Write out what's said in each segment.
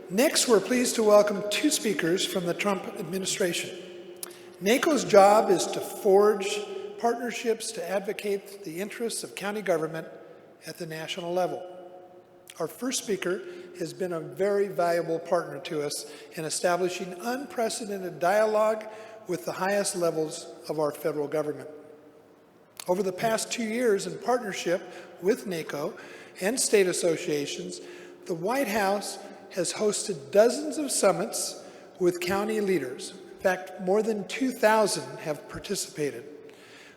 Next, we're pleased to welcome two speakers from the Trump administration. NACo's job is to forge partnerships to advocate the interests of county government at the national level. Our first speaker has been a very valuable partner to us in establishing unprecedented dialogue with the highest levels of our federal government. Over the past 2 years, in partnership with NACo and state associations, the White House has hosted dozens of summits with county leaders. In fact, more than 2,000 have participated.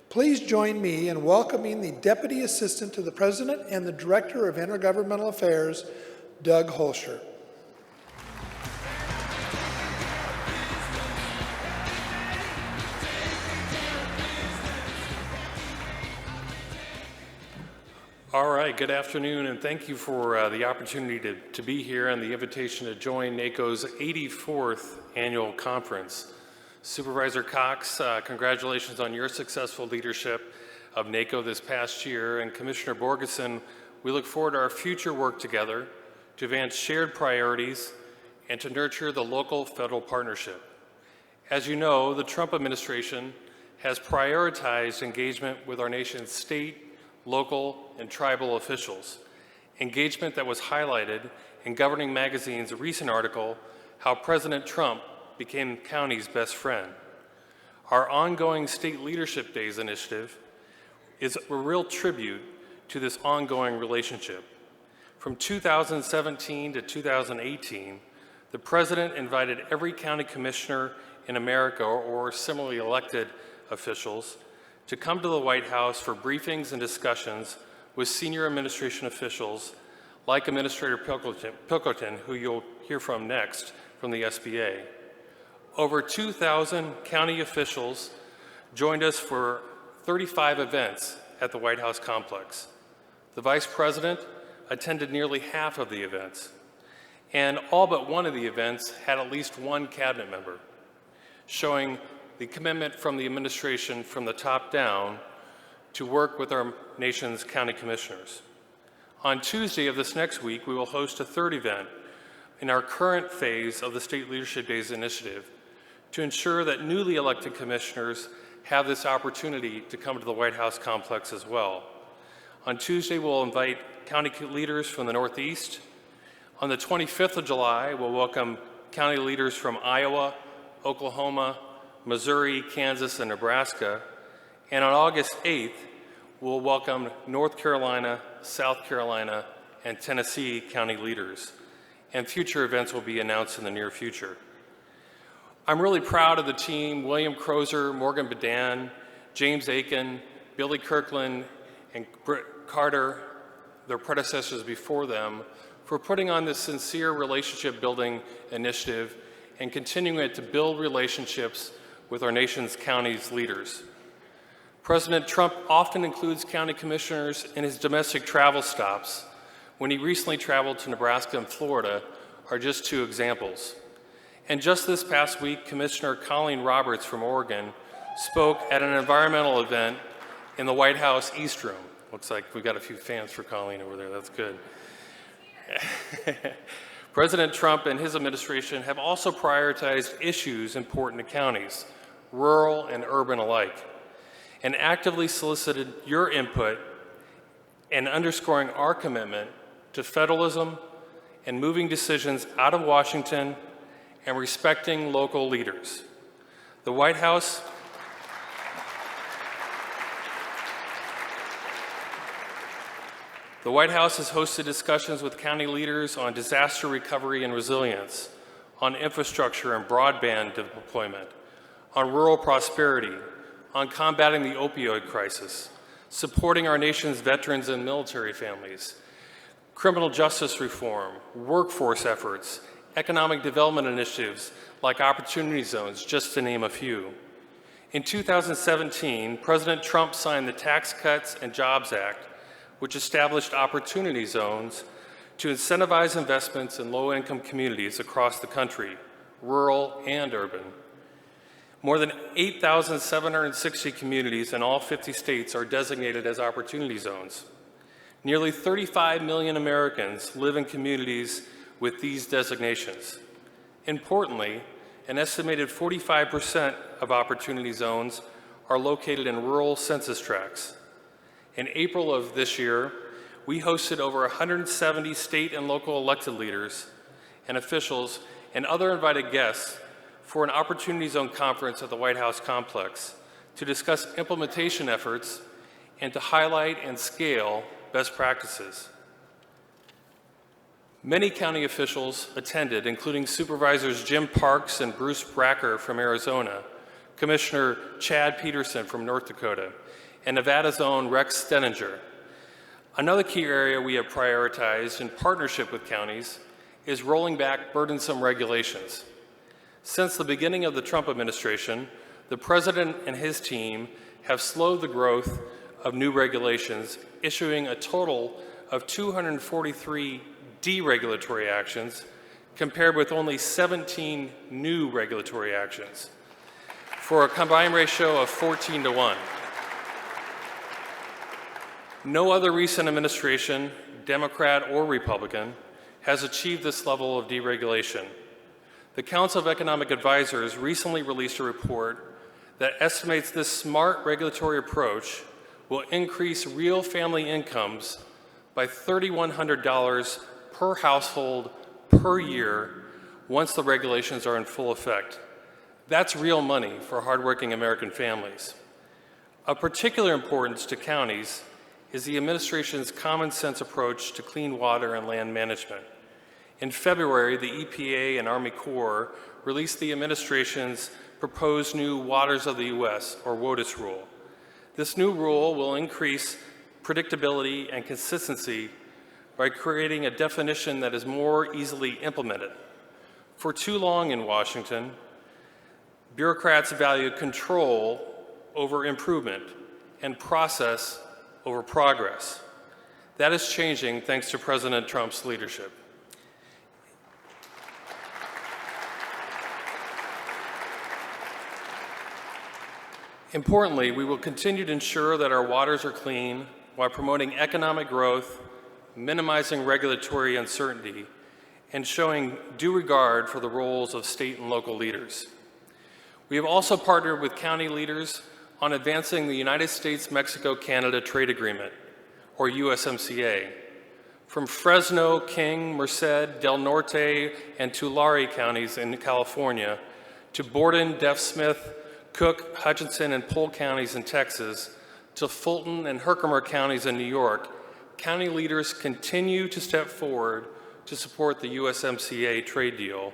Please join me in welcoming the Deputy Assistant to the President and the Director of Intergovernmental Affairs, Doug Hoelscher. All right, good afternoon, and thank you for the opportunity to be here and the invitation to join NACo's 84th annual conference. Supervisor Cox, congratulations on your successful leadership of NACo this past year, and Commissioner Borgeson, we look forward to our future work together to advance shared priorities and to nurture the local-federal partnership. As you know, the Trump administration has prioritized engagement with our nation's state, local, and tribal officials, engagement that was highlighted in Governing Magazine's recent article, How President Trump Became County's Best Friend. Our ongoing State Leadership Days initiative is a real tribute to this ongoing relationship. From 2017 to 2018, the President invited every county commissioner in America or similarly elected officials to come to the White House for briefings and discussions with senior administration officials like Administrator Pilkington, who you'll hear from next from the SBA. Over 2,000 county officials joined us for 35 events at the White House complex. The Vice President attended nearly half of the events, and all but one of the events had at least one cabinet member, showing the commitment from the administration from the top down to work with our nation's county commissioners. On Tuesday of this next week, we will host a third event in our current phase of the State Leadership Days initiative to ensure that newly elected commissioners have this opportunity to come to the White House complex as well. On Tuesday, we'll invite county leaders from the Northeast. On the 25th of July, we'll welcome county leaders from Iowa, Oklahoma, Missouri, Kansas, and Nebraska. And on August 8th, we'll welcome North Carolina, South Carolina, and Tennessee county leaders. And future events will be announced in the near future. I'm really proud of the team, William Crozer, Morgan Bedan, James Aiken, Billy Kirkland, and Britt Carter, their predecessors before them, for putting on this sincere relationship building initiative and continuing it to build relationships with our nation's counties leaders. President Trump often includes county commissioners in his domestic travel stops. When he recently traveled to Nebraska and Florida are just two examples. And just this past week, Commissioner Colleen Roberts from Oregon spoke at an environmental event in the White House East Room. Looks like we've got a few fans for Colleen over there, that's good. President Trump and his administration have also prioritized issues important to counties, rural and urban alike, and actively solicited your input and underscoring our commitment to federalism and moving decisions out of Washington and respecting local leaders. The White House has hosted discussions with county leaders on disaster recovery and resilience, on infrastructure and broadband deployment, on rural prosperity, on combating the opioid crisis, supporting our nation's veterans and military families, criminal justice reform, workforce efforts, economic development initiatives like opportunity zones, just to name a few. In 2017, President Trump signed the Tax Cuts and Jobs Act, which established opportunity zones to incentivize investments in low-income communities across the country, rural and urban. More than 8,760 communities in all 50 states are designated as opportunity zones. Nearly 35 million Americans live in communities with these designations. Importantly, an estimated 45% of opportunity zones are located in rural census tracts. In April of this year, we hosted over 170 state and local elected leaders and officials and other invited guests for an Opportunity Zone conference at the White House complex to discuss implementation efforts and to highlight and scale best practices. Many county officials attended, including Supervisors Jim Parks and Bruce Bracker from Arizona, Commissioner Chad Peterson from North Dakota, and Nevada's own Rex Steninger. Another key area we have prioritized in partnership with counties is rolling back burdensome regulations. Since the beginning of the Trump administration, the President and his team have slowed the growth of new regulations, issuing a total of 243 deregulatory actions, compared with only 17 new regulatory actions, for a combined ratio of 14-1. No other recent administration, Democrat or Republican, has achieved this level of deregulation. The Council of Economic Advisors recently released a report that estimates this smart regulatory approach will increase real family incomes by $3,100 per household per year once the regulations are in full effect. That's real money for hardworking American families. Of particular importance to counties is the administration's common sense approach to clean water and land management. In February, the EPA and Army Corps released the administration's proposed new Waters of the U.S., or WOTUS rule. This new rule will increase predictability and consistency by creating a definition that is more easily implemented. For too long in Washington, bureaucrats value control over improvement and process over progress. That is changing thanks to President Trump's leadership. Importantly, we will continue to ensure that our waters are clean while promoting economic growth, minimizing regulatory uncertainty, and showing due regard for the roles of state and local leaders. We have also partnered with county leaders on advancing the United States-Mexico-Canada Trade Agreement, or USMCA. From Fresno, King, Merced, Del Norte, and Tulare counties in California, to Borden, Deaf Smith, Cook, Hutchinson, and Polk counties in Texas, to Fulton and Herkimer counties in New York, county leaders continue to step forward to support the USMCA trade deal,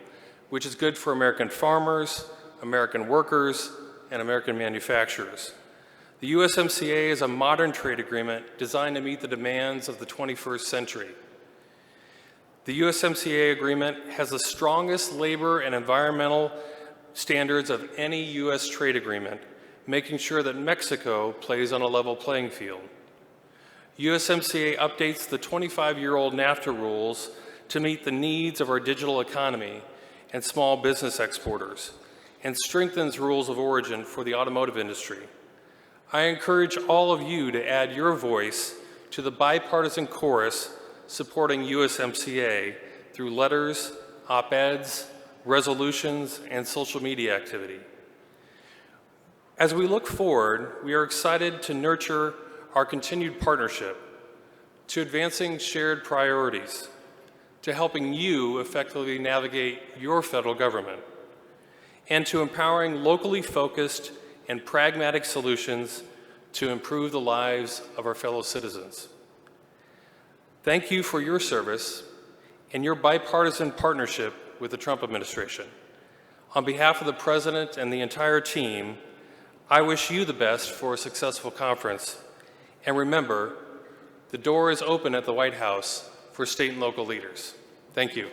which is good for American farmers, American workers, and American manufacturers. The USMCA is a modern trade agreement designed to meet the demands of the 21st century. The USMCA agreement has the strongest labor and environmental standards of any U.S. trade agreement, making sure that Mexico plays on a level playing field. USMCA updates the 25-year-old NAFTA rules to meet the needs of our digital economy and small business exporters, and strengthens rules of origin for the automotive industry. I encourage all of you to add your voice to the bipartisan chorus supporting USMCA through letters, op-eds, resolutions, and social media activity. As we look forward, we are excited to nurture our continued partnership, to advancing shared priorities, to helping you effectively navigate your federal government, and to empowering locally focused and pragmatic solutions to improve the lives of our fellow citizens. Thank you for your service and your bipartisan partnership with the Trump administration. On behalf of the President and the entire team, I wish you the best for a successful conference. And remember, the door is open at the White House for state and local leaders. Thank you.